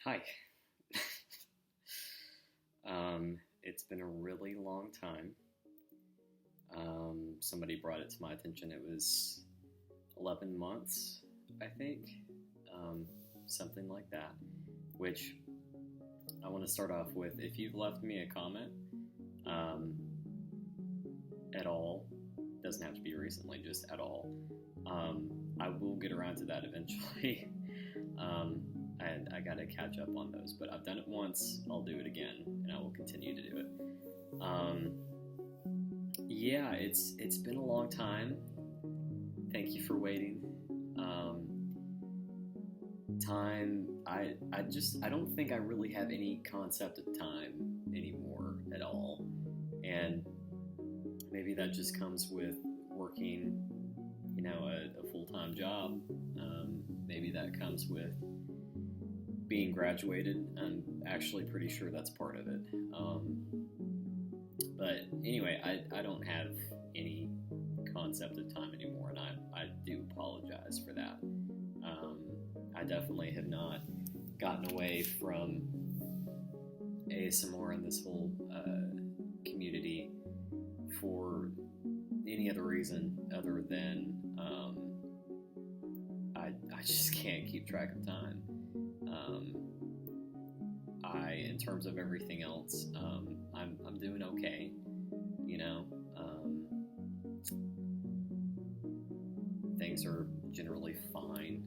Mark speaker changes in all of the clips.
Speaker 1: Hi. It's been a really long time. Somebody brought it to my attention. It was 11 months, I think, um, something like that. Which I want to start off with. If you've left me a comment um, at all, doesn't have to be recently, just at all, I will get around to that eventually. And I gotta catch up on those, but I've done it once, I'll do it again, and I will continue to do it. Um, yeah, it's been a long time. Thank you for waiting. Um, I don't think I really have any concept of time anymore at all, and maybe that just comes with working, a full-time job. Maybe that comes with being graduated. I'm actually pretty sure that's part of it. But anyway, I don't have any concept of time anymore, and I do apologize for that. I definitely have not gotten away from ASMR and this whole community for any other reason other than I just can't keep track of time. In terms of everything else, I'm doing okay. You know, things are generally fine.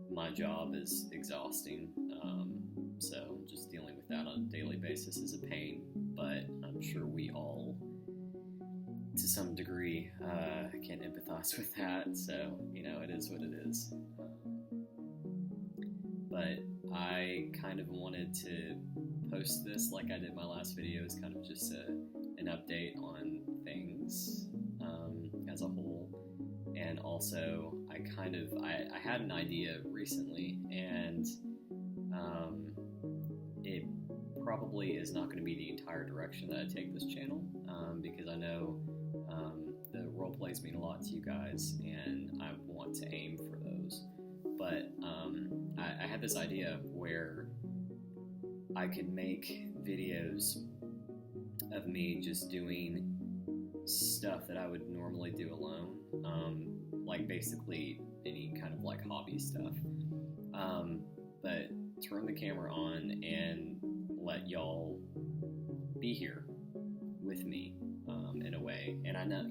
Speaker 1: My job is exhausting, so just dealing with that on a daily basis is a pain. But I'm sure we all, to some degree, can empathize with that. So it is what it is. But I kind of wanted to post this like I did my last video, as kind of just an update on things as a whole. And also, I had an idea recently, and it probably is not going to be the entire direction that I take this channel, because I know the role plays mean a lot to you guys, and I want to aim for those. But I had this idea where I could make videos of me just doing stuff that I would normally do alone, like basically any kind of like hobby stuff, but turn the camera on and let y'all be here with me, in a way. And I know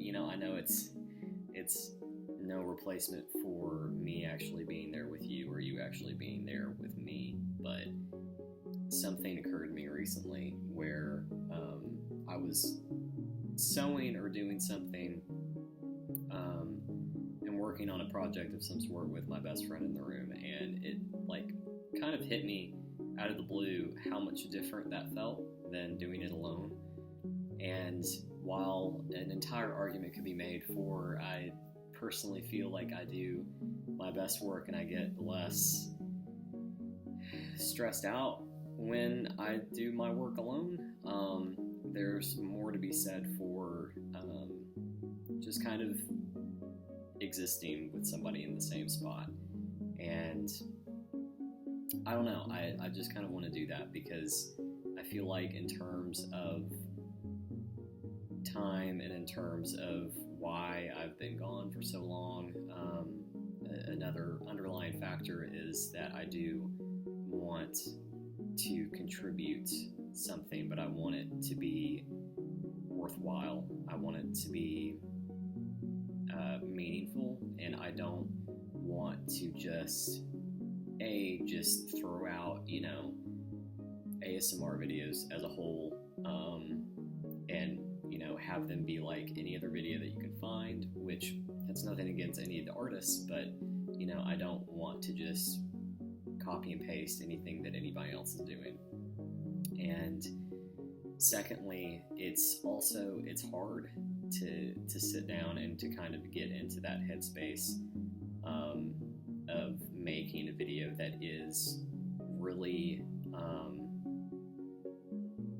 Speaker 1: it's no replacement for me actually being there with you, or you actually being there with me, but something occurred to me recently where I was sewing or doing something, and working on a project of some sort with my best friend in the room, and it like kind of hit me out of the blue how much different that felt than doing it alone. And while an entire argument could be made for, I personally feel like I do my best work and I get less stressed out when I do my work alone. There's more to be said for just kind of existing with somebody in the same spot. And I don't know, I just kind of want to do that because I feel like in terms of time and in terms of why I've been gone for so long, another underlying factor is that I do want to contribute something, but I want it to be worthwhile. I want it to be meaningful, and I don't want to just throw out ASMR videos as a whole, and have them be like any other video that you can find, which that's nothing against any of the artists, but I don't want to just copy and paste anything that anybody else is doing. And secondly, it's hard to sit down and to kind of get into that headspace of making a video that is really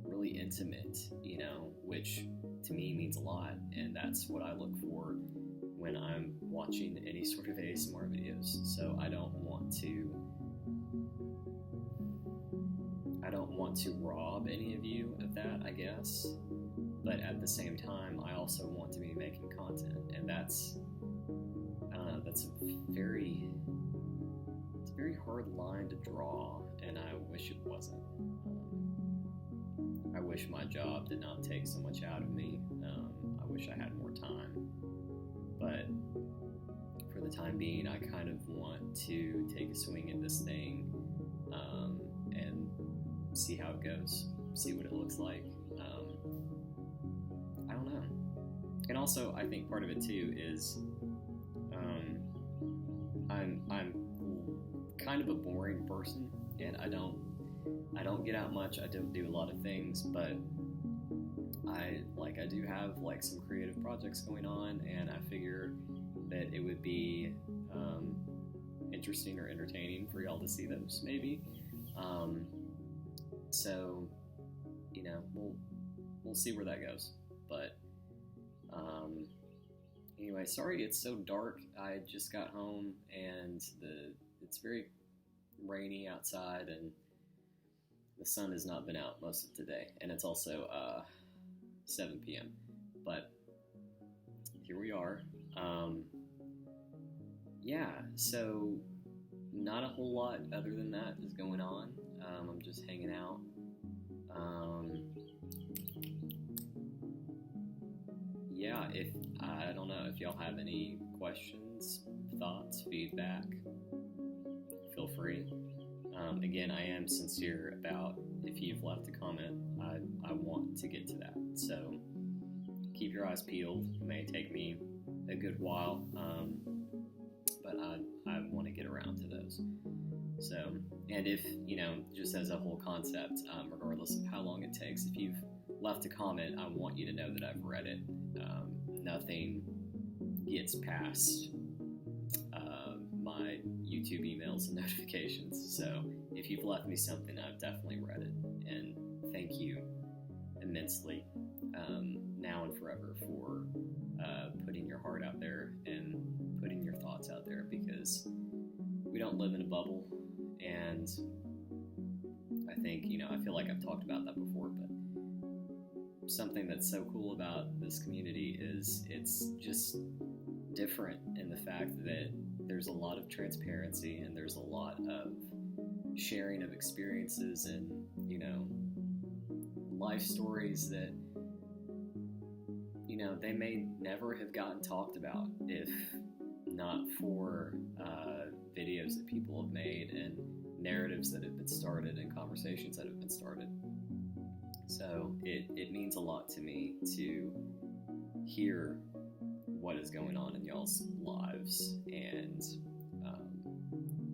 Speaker 1: really intimate, which to me means a lot, and that's what I look for when I'm watching any sort of ASMR videos. So I don't want to I don't want to rob any of you of that, I guess, but at the same time, I also want to be making content, and that's, I don't know, that's a very hard line to draw, and I wish it wasn't. I wish my job did not take so much out of me. I wish I had more time, but for the time being, I kind of want to take a swing at this thing and see how it goes, see what it looks like. I don't know. And also, I think part of it too is I'm kind of a boring person, and I don't get out much. I don't do a lot of things, but I do have like some creative projects going on, and I figured that it would be interesting or entertaining for y'all to see those, maybe. So, you know, we'll see where that goes. But anyway, sorry it's so dark. I just got home, and it's very rainy outside, and the sun has not been out most of today, and it's also 7 p.m. But here we are. Yeah, so not a whole lot other than that is going on. I'm just hanging out. Yeah, I don't know if y'all have any questions, thoughts, feedback, feel free. Again, I am sincere about if you've left a comment, I want to get to that. So keep your eyes peeled. It may take me a good while, but I want to get around to those. So, and if, you know, just as a whole concept, regardless of how long it takes, if you've left a comment, I want you to know that I've read it. Nothing gets past my YouTube emails and notifications. So if you've left me something, I've definitely read it. And thank you immensely, now and forever, for putting your heart out there and putting your thoughts out there, because we don't live in a bubble. And I think, you know, I feel like I've talked about that before, but something that's so cool about this community is it's just different in the fact that there's a lot of transparency, and there's a lot of sharing of experiences and, you know, life stories that, you know, they may never have gotten talked about if not for videos that people have made and narratives that have been started and conversations that have been started. So it means a lot to me to hear what is going on in y'all's lives, and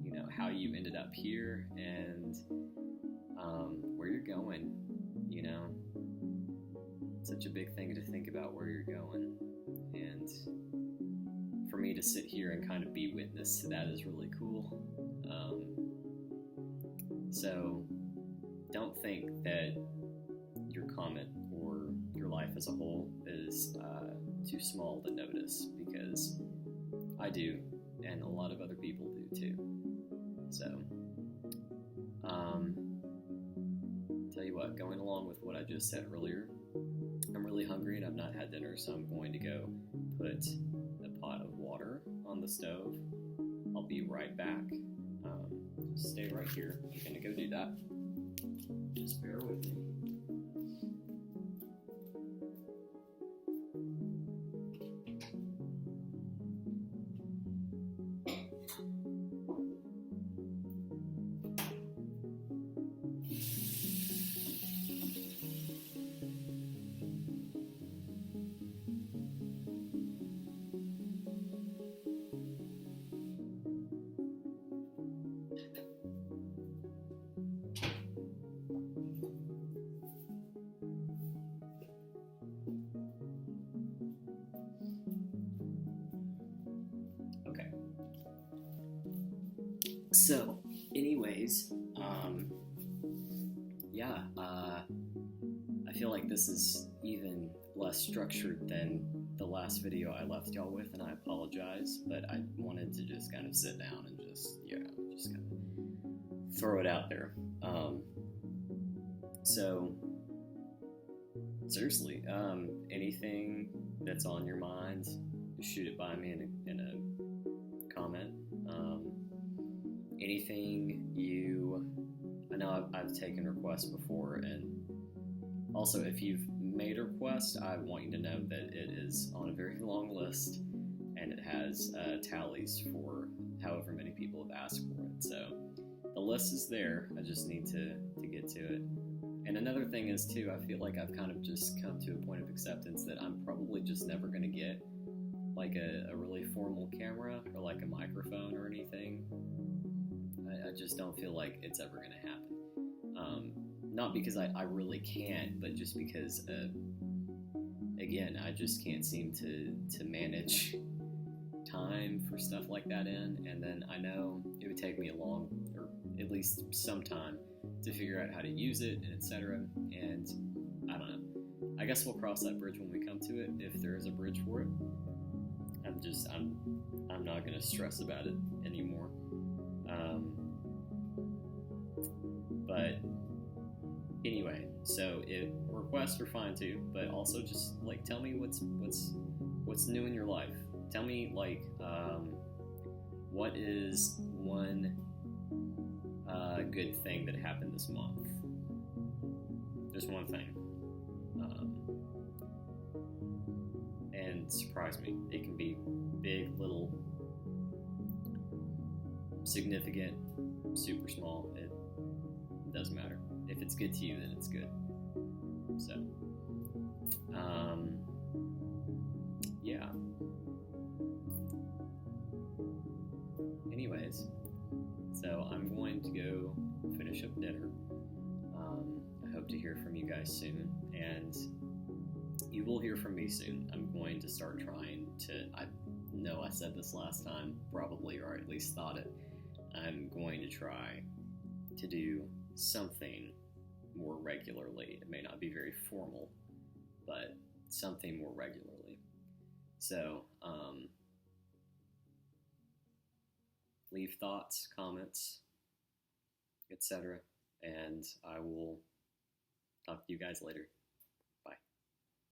Speaker 1: you know, how you ended up here, and where you're going. You know, such a big thing to think about where you're going, and for me to sit here and kind of be witness to that is really cool. So don't think that your comment or your life as a whole is too small to notice, because I do, and a lot of other people do too. So tell you what, going along with what I just said earlier, I'm really hungry and I've not had dinner, so I'm going to go put a pot of water on the stove. I'll be right back. Just stay right here. I'm going to go do that. Just bear with me. So, anyways, I feel like this is even less structured than the last video I left y'all with, and I apologize, but I wanted to just kind of sit down and just kind of throw it out there. So seriously, anything that's on your mind, shoot it by me in a comment. Anything I know I've taken requests before, and also if you've made a request, I want you to know that it is on a very long list, and it has tallies for however many people have asked for it. So the list is there. I just need to get to it. And another thing is too, I feel like I've kind of just come to a point of acceptance that I'm probably just never going to get like a really formal camera or like a microphone or anything. I just don't feel like it's ever going to happen. Not because I really can't, but just because, again, I just can't seem to manage time for stuff like that in. And then I know it would take me a long, or at least some time, to figure out how to use it, and etc. And I don't know. I guess we'll cross that bridge when we come to it, if there is a bridge for it. I'm not gonna stress about it anymore. But anyway, so requests are fine too, but also just like tell me what's new in your life. Tell me like what is one good thing that happened this month. Just one thing. And surprise me. It can be big, little, significant, super small. It doesn't matter. If it's good to you, then it's good. So, yeah. Anyways, so I'm going to go finish up dinner. I hope to hear from you guys soon, and you will hear from me soon. I'm going to start trying to, I know I said this last time, probably, or at least thought it. I'm going to try to do something more regularly. It may not be very formal, but something more regularly. So, leave thoughts, comments, etc. And I will talk to you guys later.